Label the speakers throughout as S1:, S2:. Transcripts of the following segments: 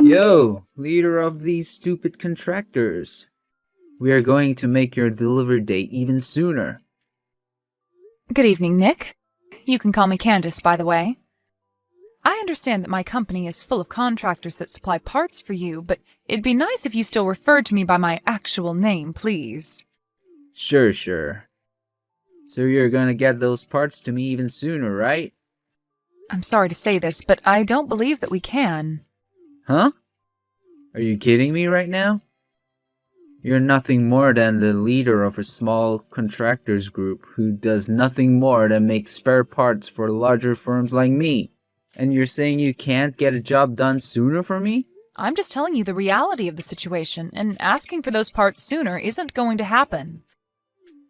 S1: Yo, leader of these stupid contractors. We are going to make your delivery date even sooner.
S2: Good evening, Nick. You can call me Candace, by the way. I understand that my company is full of contractors that supply parts for you, but it'd be nice if you still referred to me by my actual name, please.
S1: Sure. So you're gonna get those parts to me even sooner, right?
S2: I'm sorry to say this, but I don't believe that we can.
S1: Huh? Are you kidding me right now? You're nothing more than the leader of a small contractors group who does nothing more than make spare parts for larger firms like me. And you're saying you can't get a job done sooner for me?
S2: I'm just telling you the reality of the situation, and asking for those parts sooner isn't going to happen.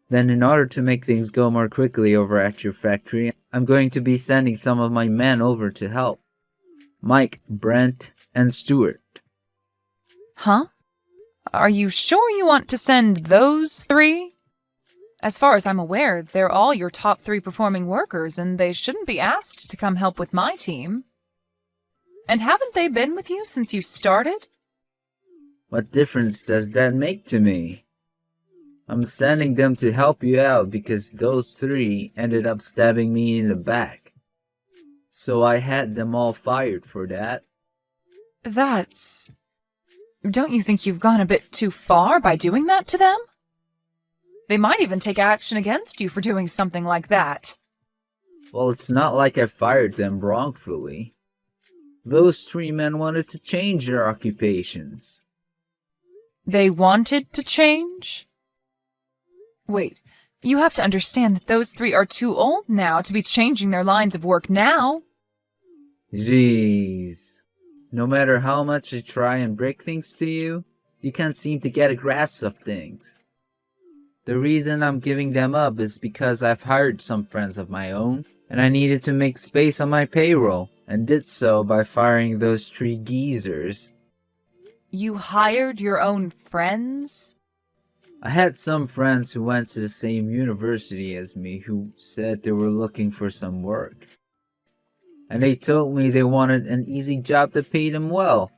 S1: Then in order to make things go more quickly over at your factory, I'm going to be sending some of my men over to help. Mike, Brent, and Stuart.
S2: Huh? Are you sure you want to send those three? As far as I'm aware, they're all your top 3 performing workers, and they shouldn't be asked to come help with my team. And haven't they been with you since you started?
S1: What difference does that make to me? I'm sending them to help you out because those 3 ended up stabbing me in the back. So I had them all fired for that.
S2: That's... Don't you think you've gone a bit too far by doing that to them? They might even take action against you for doing something like that.
S1: Well, it's not like I fired them wrongfully. Those 3 men wanted to change their occupations.
S2: They wanted to change? Wait, you have to understand that those 3 are too old now to be changing their lines of work now.
S1: Jeez. No matter how much I try and break things to you, you can't seem to get a grasp of things. The reason I'm giving them up is because I've hired some friends of my own, and I needed to make space on my payroll, and did so by firing those 3 geezers.
S2: You hired your own friends?
S1: I had some friends who went to the same university as me who said they were looking for some work. And they told me they wanted an easy job that paid them well.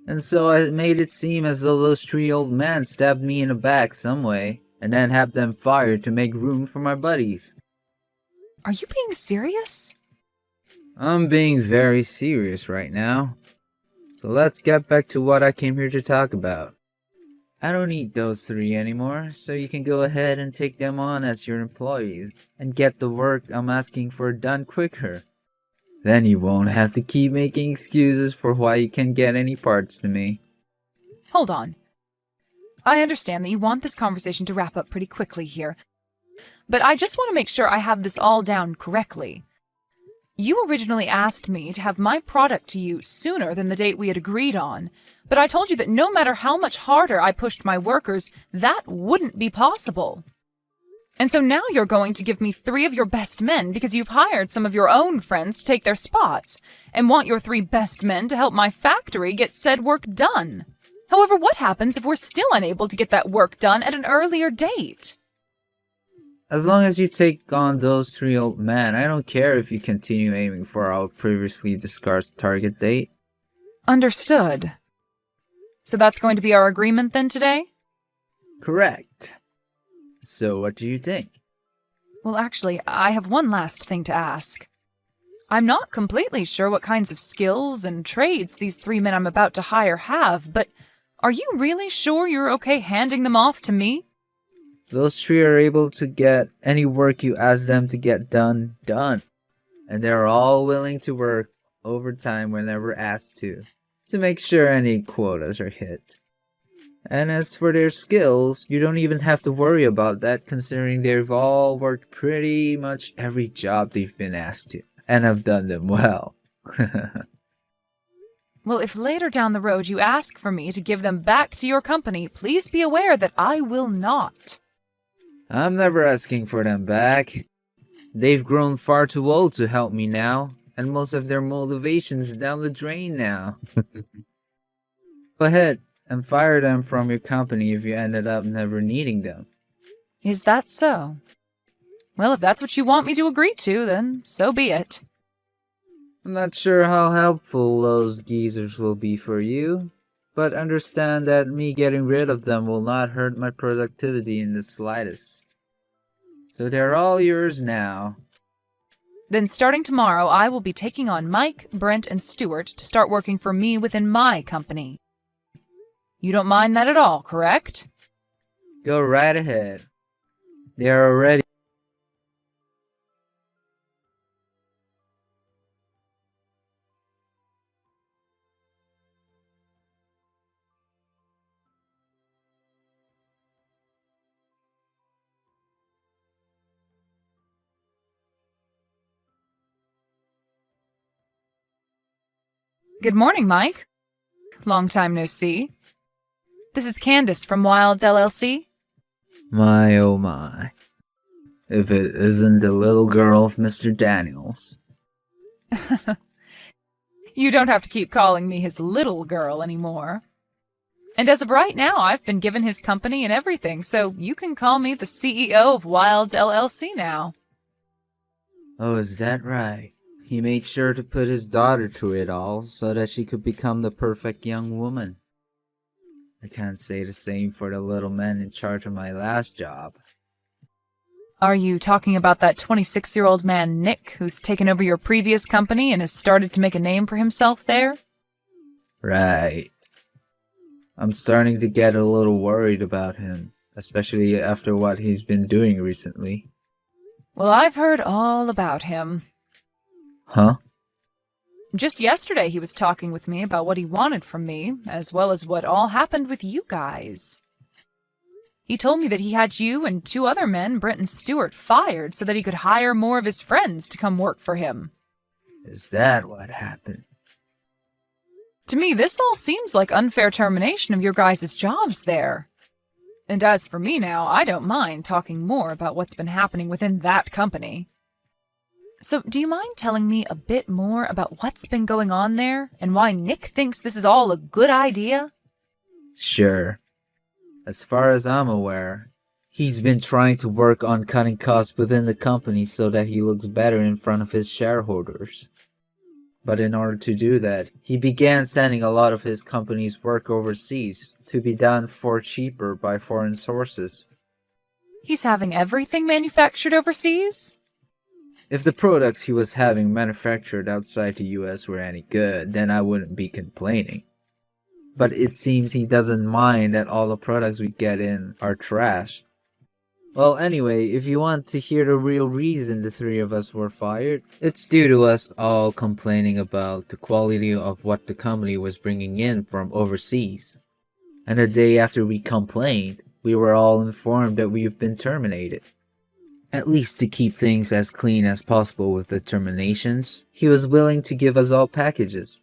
S1: And so I made it seem as though those 3 old men stabbed me in the back some way, and then had them fired to make room for my buddies.
S2: Are you being serious?
S1: I'm being very serious right now. So let's get back to what I came here to talk about. I don't need those 3 anymore, so you can go ahead and take them on as your employees, and get the work I'm asking for done quicker. Then you won't have to keep making excuses for why you can't get any parts to me.
S2: Hold on. I understand that you want this conversation to wrap up pretty quickly here, but I just want to make sure I have this all down correctly. You originally asked me to have my product to you sooner than the date we had agreed on, but I told you that no matter how much harder I pushed my workers, that wouldn't be possible. And so now you're going to give me 3 of your best men because you've hired some of your own friends to take their spots, and want your 3 best men to help my factory get said work done. However, what happens if we're still unable to get that work done at an earlier date?
S1: As long as you take on those 3 old men, I don't care if you continue aiming for our previously discussed target date.
S2: Understood. So that's going to be our agreement then today?
S1: Correct. So what do you think?
S2: Well, actually, I have one last thing to ask. I'm not completely sure what kinds of skills and trades these 3 men I'm about to hire have, but are you really sure you're okay handing them off to me?
S1: Those 3 are able to get any work you ask them to get done. And they're all willing to work overtime whenever asked to make sure any quotas are hit. And as for their skills, you don't even have to worry about that considering they've all worked pretty much every job they've been asked to, and have done them well.
S2: Well, if later down the road you ask for me to give them back to your company, please be aware that I will not.
S1: I'm never asking for them back. They've grown far too old to help me now, and most of their motivation's down the drain now. Go ahead and fire them from your company if you ended up never needing them.
S2: Is that so? Well, if that's what you want me to agree to, then so be it.
S1: I'm not sure how helpful those geezers will be for you, but understand that me getting rid of them will not hurt my productivity in the slightest. So they're all yours now.
S2: Then starting tomorrow, I will be taking on Mike, Brent, and Stuart to start working for me within my company. You don't mind that at all, correct?
S1: Go right ahead. They are already.
S2: Good morning, Mike. Long time no see. This is Candace from Wilds LLC.
S1: My oh my. If it isn't the little girl of Mr. Daniels.
S2: You don't have to keep calling me his little girl anymore. And as of right now, I've been given his company and everything, so you can call me the CEO of Wilds LLC now.
S1: Oh, is that right? He made sure to put his daughter through it all so that she could become the perfect young woman. I can't say the same for the little man in charge of my last job.
S2: Are you talking about that 26-year-old man, Nick, who's taken over your previous company and has started to make a name for himself there?
S1: Right. I'm starting to get a little worried about him, especially after what he's been doing recently.
S2: Well, I've heard all about him.
S1: Huh?
S2: Just yesterday he was talking with me about what he wanted from me, as well as what all happened with you guys. He told me that he had you and 2 other men, Brent and Stuart, fired so that he could hire more of his friends to come work for him.
S1: Is that what happened?
S2: To me, this all seems like unfair termination of your guys' jobs there. And as for me now, I don't mind talking more about what's been happening within that company. So, do you mind telling me a bit more about what's been going on there, and why Nick thinks this is all a good idea?
S1: Sure. As far as I'm aware, he's been trying to work on cutting costs within the company so that he looks better in front of his shareholders. But in order to do that, he began sending a lot of his company's work overseas to be done for cheaper by foreign sources.
S2: He's having everything manufactured overseas?
S1: If the products he was having manufactured outside the US were any good, then I wouldn't be complaining. But it seems he doesn't mind that all the products we get in are trash. Well, anyway, if you want to hear the real reason the 3 of us were fired, it's due to us all complaining about the quality of what the company was bringing in from overseas. And the day after we complained, we were all informed that we've been terminated. At least to keep things as clean as possible with the terminations, he was willing to give us all packages.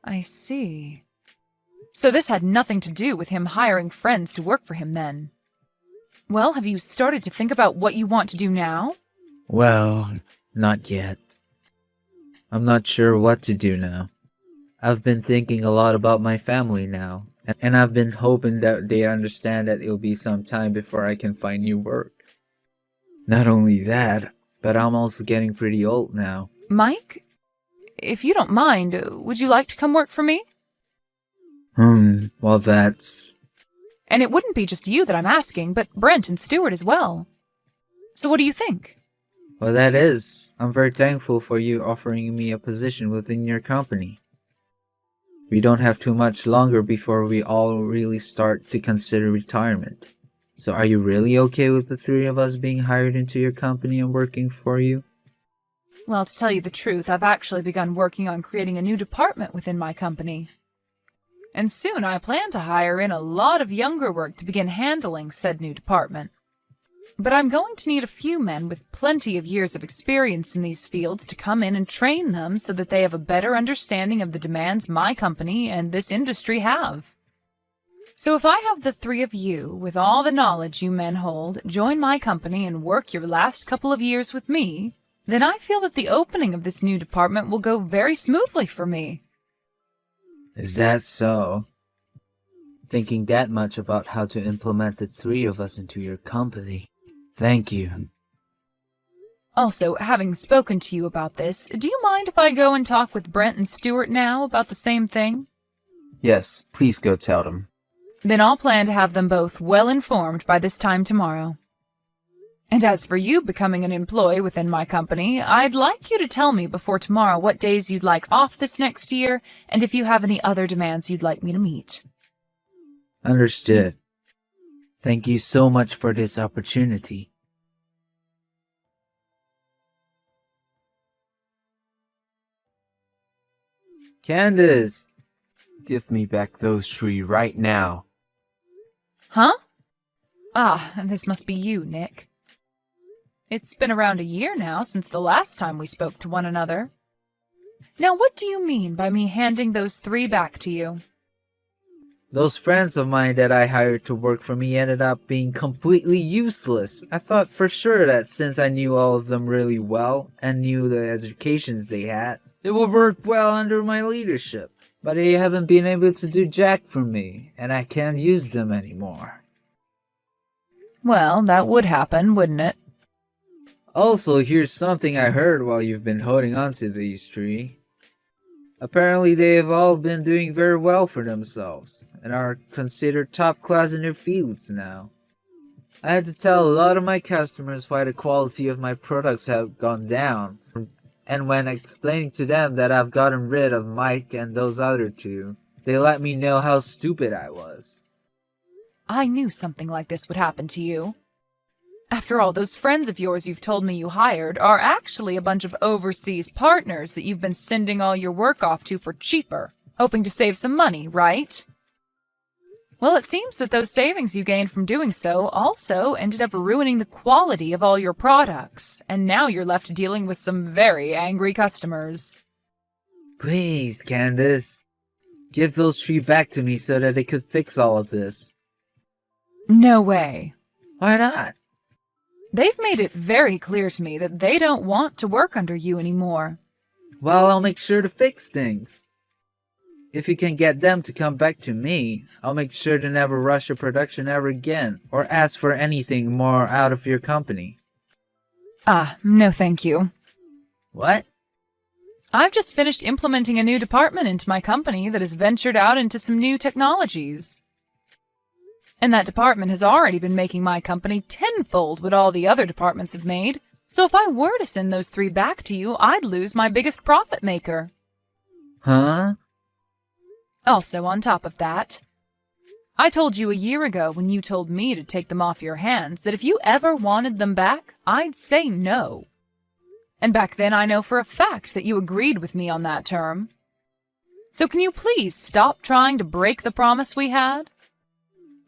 S2: I see. So this had nothing to do with him hiring friends to work for him then? Well, have you started to think about what you want to do now?
S1: Well, not yet. I'm not sure what to do now. I've been thinking a lot about my family now, and I've been hoping that they understand that it'll be some time before I can find new work. Not only that, but I'm also getting pretty old now.
S2: Mike, if you don't mind, would you like to come work for me?
S1: Well that's...
S2: And it wouldn't be just you that I'm asking, but Brent and Stuart as well. So what do you think?
S1: Well, that is. I'm very thankful for you offering me a position within your company. We don't have too much longer before we all really start to consider retirement. So are you really okay with the 3 of us being hired into your company and working for you?
S2: Well, to tell you the truth, I've actually begun working on creating a new department within my company. And soon I plan to hire in a lot of younger work to begin handling said new department. But I'm going to need a few men with plenty of years of experience in these fields to come in and train them so that they have a better understanding of the demands my company and this industry have. So if I have the 3 of you, with all the knowledge you men hold, join my company and work your last couple of years with me, then I feel that the opening of this new department will go very smoothly for me.
S1: Is that so? Thinking that much about how to implement the 3 of us into your company. Thank you.
S2: Also, having spoken to you about this, do you mind if I go and talk with Brent and Stuart now about the same thing?
S3: Yes, please go tell them.
S2: Then I'll plan to have them both well informed by this time tomorrow. And as for you becoming an employee within my company, I'd like you to tell me before tomorrow what days you'd like off this next year, and if you have any other demands you'd like me to meet.
S1: Understood. Thank you so much for this opportunity. Candace!
S3: Give me back those three right now.
S2: Huh? Ah, this must be you, Nick. It's been around a year now since the last time we spoke to one another. Now what do you mean by me handing those three back to you?
S1: Those friends of mine that I hired to work for me ended up being completely useless. I thought for sure that since I knew all of them really well and knew the educations they had, it would work well under my leadership. But they haven't been able to do jack for me, and I can't use them anymore.
S2: Well, that would happen, wouldn't it?
S1: Also, here's something I heard while you've been holding on to these three. Apparently they have all been doing very well for themselves, and are considered top class in their fields now. I had to tell a lot of my customers why the quality of my products have gone down, and when explaining to them that I've gotten rid of Mike and those other two, they let me know how stupid I was.
S2: I knew something like this would happen to you. After all, those friends of yours you've told me you hired are actually a bunch of overseas partners that you've been sending all your work off to for cheaper, hoping to save some money, right? Well, it seems that those savings you gained from doing so also ended up ruining the quality of all your products, and now you're left dealing with some very angry customers.
S1: Please, Candace. Give those three back to me so that they could fix all of this.
S2: No way.
S1: Why not?
S2: They've made it very clear to me that they don't want to work under you anymore.
S1: Well, I'll make sure to fix things. If you can get them to come back to me, I'll make sure to never rush a production ever again, or ask for anything more out of your company.
S2: Ah, no thank you.
S1: What?
S2: I've just finished implementing a new department into my company that has ventured out into some new technologies. And that department has already been making my company tenfold what all the other departments have made, so if I were to send those three back to you, I'd lose my biggest profit maker.
S1: Huh?
S2: Also, on top of that, I told you a year ago when you told me to take them off your hands that if you ever wanted them back, I'd say no. And back then I know for a fact that you agreed with me on that term. So can you please stop trying to break the promise we had?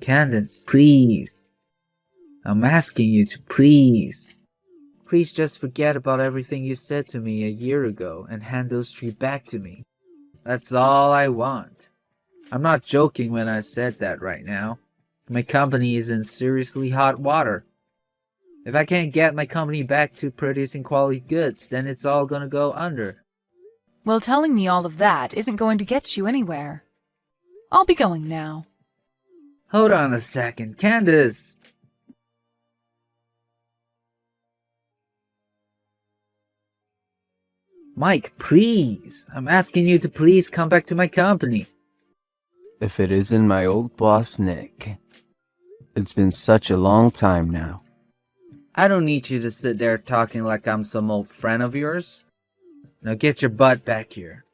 S1: Candace, please. I'm asking you to please. Please just forget about everything you said to me a year ago and hand those three back to me. That's all I want. I'm not joking when I said that right now. My company is in seriously hot water. If I can't get my company back to producing quality goods, then it's all gonna go under.
S2: Well, telling me all of that isn't going to get you anywhere. I'll be going now.
S1: Hold on a second, Candace! Mike, please! I'm asking you to please come back to my company.
S3: If it isn't my old boss, Nick. It's been such a long time now.
S1: I don't need you to sit there talking like I'm some old friend of yours. Now get your butt back here.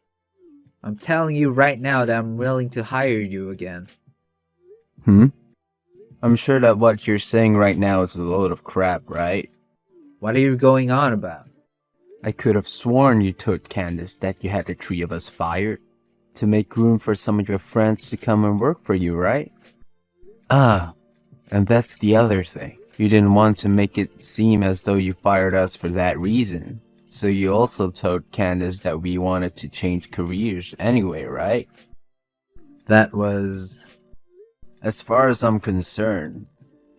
S1: I'm telling you right now that I'm willing to hire you again.
S3: I'm sure that what you're saying right now is a load of crap, right?
S1: What are you going on about?
S3: I could have sworn you told Candace that you had the three of us fired to make room for some of your friends to come and work for you, right? Ah, and that's the other thing. You didn't want to make it seem as though you fired us for that reason. So you also told Candace that we wanted to change careers anyway, right? That was... As far as I'm concerned,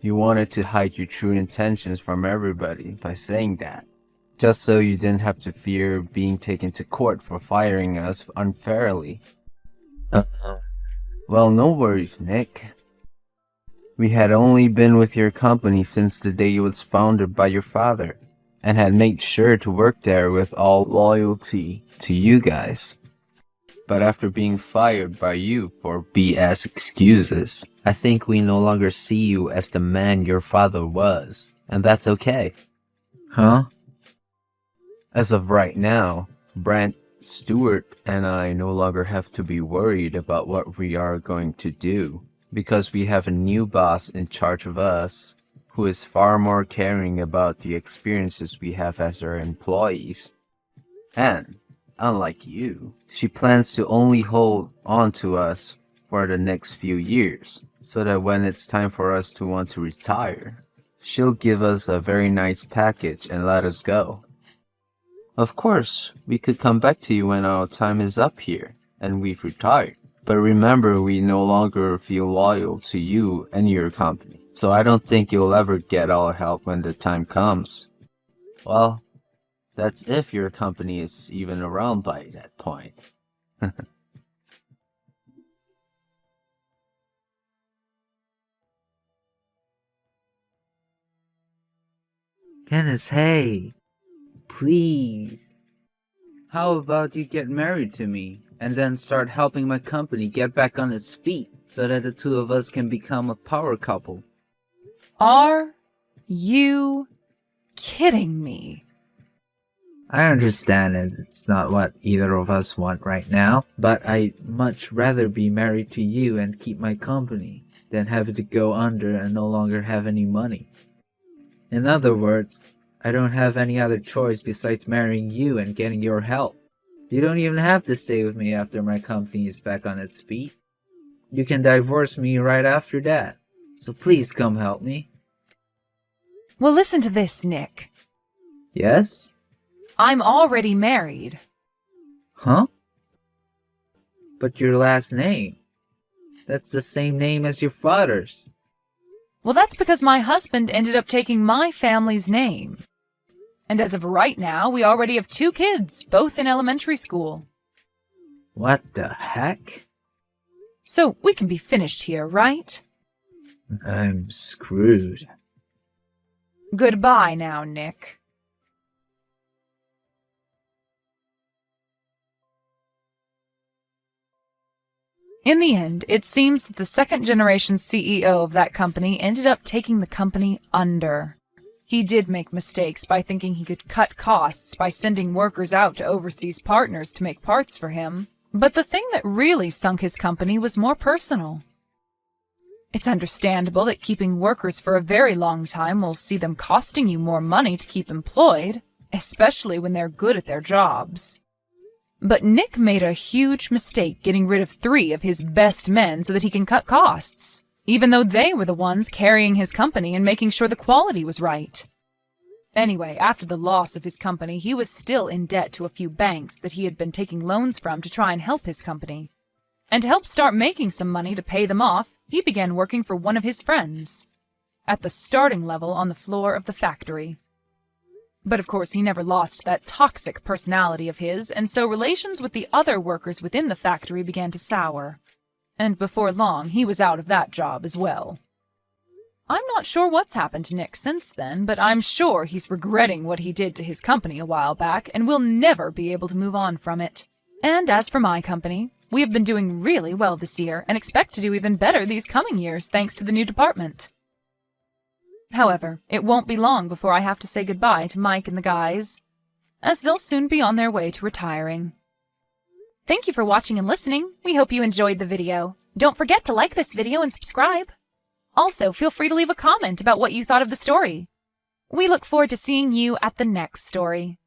S3: you wanted to hide your true intentions from everybody by saying that. Just so you didn't have to fear being taken to court for firing us unfairly. Well, no worries, Nick. We had only been with your company since the day it was founded by your father. and had made sure to work there with all loyalty to you guys. But after being fired by you for BS excuses, I think we no longer see you as the man your father was, and that's okay.
S1: Huh?
S3: As of right now, Brent, Stewart, and I no longer have to be worried about what we are going to do, because we have a new boss in charge of us, who is far more caring about the experiences we have as our employees. And, unlike you, she plans to only hold on to us for the next few years, so that when it's time for us to want to retire, she'll give us a very nice package and let us go. Of course, we could come back to you when our time is up here and we've retired. But remember, we no longer feel loyal to you and your company, so I don't think you'll ever get our help when the time comes. Well, that's if your company is even around by that point.
S1: Candace, hey. Please. How about you get married to me and then start helping my company get back on its feet so that the two of us can become a power couple?
S2: Are you kidding me?
S1: I understand it's not what either of us want right now, but I'd much rather be married to you and keep my company than have it to go under and no longer have any money. In other words, I don't have any other choice besides marrying you and getting your help. You don't even have to stay with me after my company is back on its feet. You can divorce me right after that. So please come help me.
S2: Well, listen to this, Nick.
S1: Yes?
S2: I'm already married.
S1: Huh? But your last name? That's the same name as your father's.
S2: Well, that's because my husband ended up taking my family's name. And as of right now, we already have 2 kids, both in elementary school.
S1: What the heck?
S2: So we can be finished here, right?
S1: I'm screwed.
S2: Goodbye now, Nick. In the end, it seems that the second-generation CEO of that company ended up taking the company under. He did make mistakes by thinking he could cut costs by sending workers out to overseas partners to make parts for him. But the thing that really sunk his company was more personal. It's understandable that keeping workers for a very long time will see them costing you more money to keep employed, especially when they're good at their jobs. But Nick made a huge mistake getting rid of 3 of his best men so that he can cut costs, even though they were the ones carrying his company and making sure the quality was right. Anyway, after the loss of his company, he was still in debt to a few banks that he had been taking loans from to try and help his company. And to help start making some money to pay them off, he began working for one of his friends, at the starting level on the floor of the factory. But of course, he never lost that toxic personality of his, and so relations with the other workers within the factory began to sour. And before long, he was out of that job as well. I'm not sure what's happened to Nick since then, but I'm sure he's regretting what he did to his company a while back and will never be able to move on from it. And as for my company, we have been doing really well this year and expect to do even better these coming years thanks to the new department. However, it won't be long before I have to say goodbye to Mike and the guys, as they'll soon be on their way to retiring. Thank you for watching and listening. We hope you enjoyed the video. Don't forget to like this video and subscribe. Also, feel free to leave a comment about what you thought of the story. We look forward to seeing you at the next story.